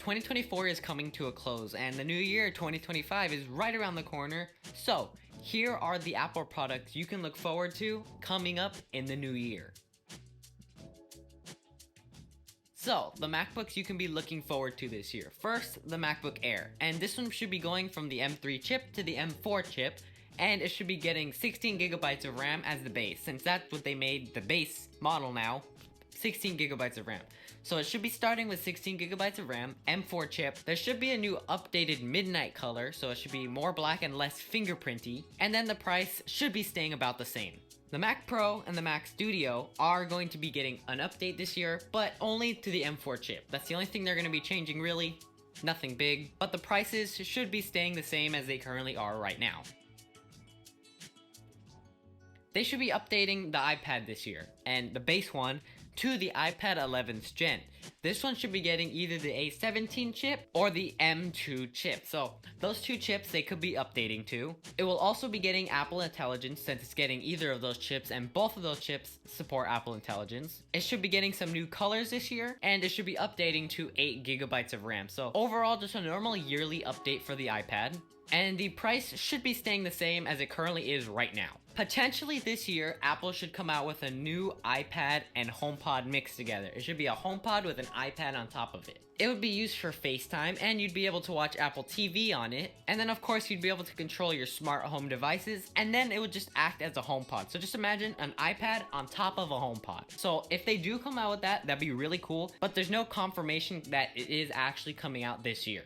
2024 is coming to a close and the new year 2025 is right around the corner. So here are the Apple products you can look forward to coming up in the new year. So, the MacBooks you can be looking forward to this year. First, the MacBook Air, and this one should be going from the M3 chip to the M4 chip, and it should be getting 16GB of RAM as the base, since that's what they made the base model now, 16GB of RAM. So it should be starting with 16GB of RAM, M4 chip. There should be a new updated midnight color, so it should be more black and less fingerprinty, and then the price should be staying about the same. The Mac Pro and the Mac Studio are going to be getting an update this year, but only to the M4 chip. That's the only thing they're going to be changing really, nothing big, but the prices should be staying the same as they currently are right now. They should be updating the iPad this year, and the base one to the iPad 11th gen. This one should be getting either the A17 chip or the M2 chip. So those two chips they could be updating to. It will also be getting Apple Intelligence since it's getting either of those chips, and both of those chips support Apple Intelligence. It should be getting some new colors this year, and it should be updating to 8GB of RAM. So overall, just a normal yearly update for the iPad. And the price should be staying the same as it currently is right now. Potentially this year, Apple should come out with a new iPad and HomePod mixed together. It should be a HomePod with an iPad on top of it. It would be used for FaceTime, and you'd be able to watch Apple TV on it. And then of course, you'd be able to control your smart home devices, and then it would just act as a HomePod. So just imagine an iPad on top of a HomePod. So if they do come out with that, that'd be really cool, but there's no confirmation that it is actually coming out this year.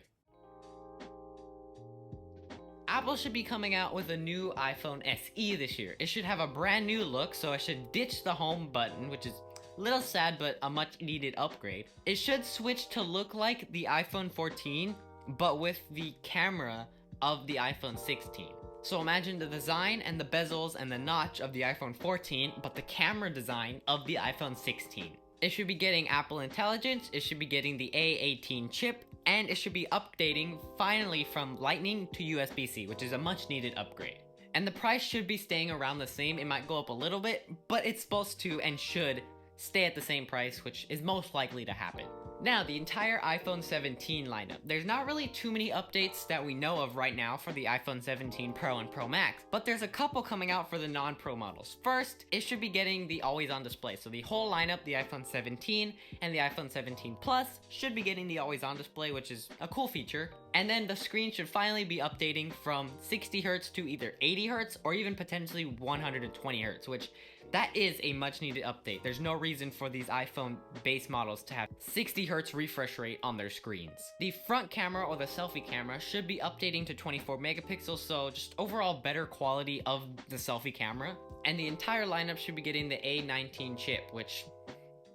Apple should be coming out with a new iPhone SE this year. It should have a brand new look, so it should ditch the home button, which is a little sad but a much needed upgrade. It should switch to look like the iPhone 14, but with the camera of the iPhone 16. So imagine the design and the bezels and the notch of the iPhone 14, but the camera design of the iPhone 16. It should be getting Apple Intelligence, it should be getting the A18 chip, and it should be updating finally from Lightning to USB-C, which is a much needed upgrade. And the price should be staying around the same. It might go up a little bit, but it's supposed to and should stay at the same price, which is most likely to happen. Now, the entire iPhone 17 lineup. There's not really too many updates that we know of right now for the iPhone 17 Pro and Pro Max, but there's a couple coming out for the non-Pro models. First, it should be getting the always-on display. So the whole lineup, the iPhone 17 and the iPhone 17 Plus, should be getting the always-on display, which is a cool feature. And then the screen should finally be updating from 60Hz to either 80Hz or even potentially 120Hz, which that is a much needed update. There's no reason for these iPhone base models to have 60Hz refresh rate on their screens. The front camera or the selfie camera should be updating to 24 megapixels, so just overall better quality of the selfie camera. And the entire lineup should be getting the A19 chip, which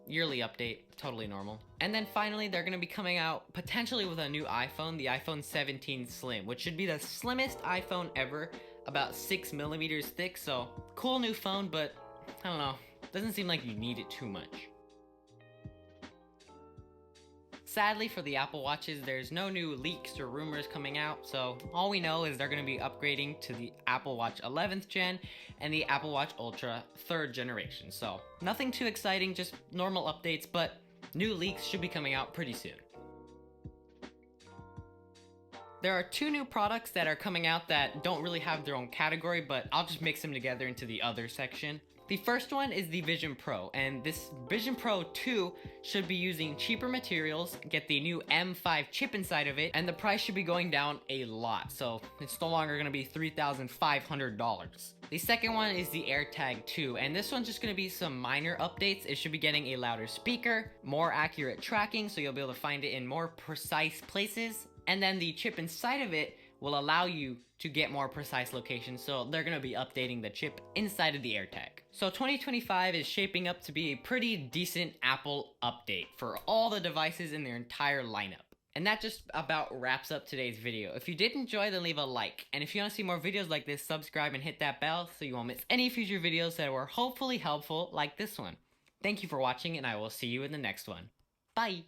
yearly update, totally normal. And then finally, they're going to be coming out potentially with a new iPhone, the iPhone 17 Slim, which should be the slimmest iPhone ever, about 6mm thick. So cool new phone, but I don't know, doesn't seem like you need it too much. Sadly for the Apple Watches, there's no new leaks or rumors coming out, so all we know is they're going to be upgrading to the Apple Watch 11th gen and the Apple Watch Ultra 3rd generation. So nothing too exciting, just normal updates, but new leaks should be coming out pretty soon. There are two new products that are coming out that don't really have their own category, but I'll just mix them together into the other section. The first one is the Vision Pro, and this Vision Pro 2 should be using cheaper materials, get the new M5 chip inside of it, and the price should be going down a lot, so it's no longer going to be $3,500. The second one is the AirTag 2, and this one's just going to be some minor updates. It should be getting a louder speaker, more accurate tracking, so you'll be able to find it in more precise places, and then the chip inside of it will allow you to get more precise locations, so they're going to be updating the chip inside of the AirTag. So 2025 is shaping up to be a pretty decent Apple update for all the devices in their entire lineup. And that just about wraps up today's video. If you did enjoy, then leave a like. And if you want to see more videos like this, subscribe and hit that bell so you won't miss any future videos that were hopefully helpful like this one. Thank you for watching, and I will see you in the next one. Bye!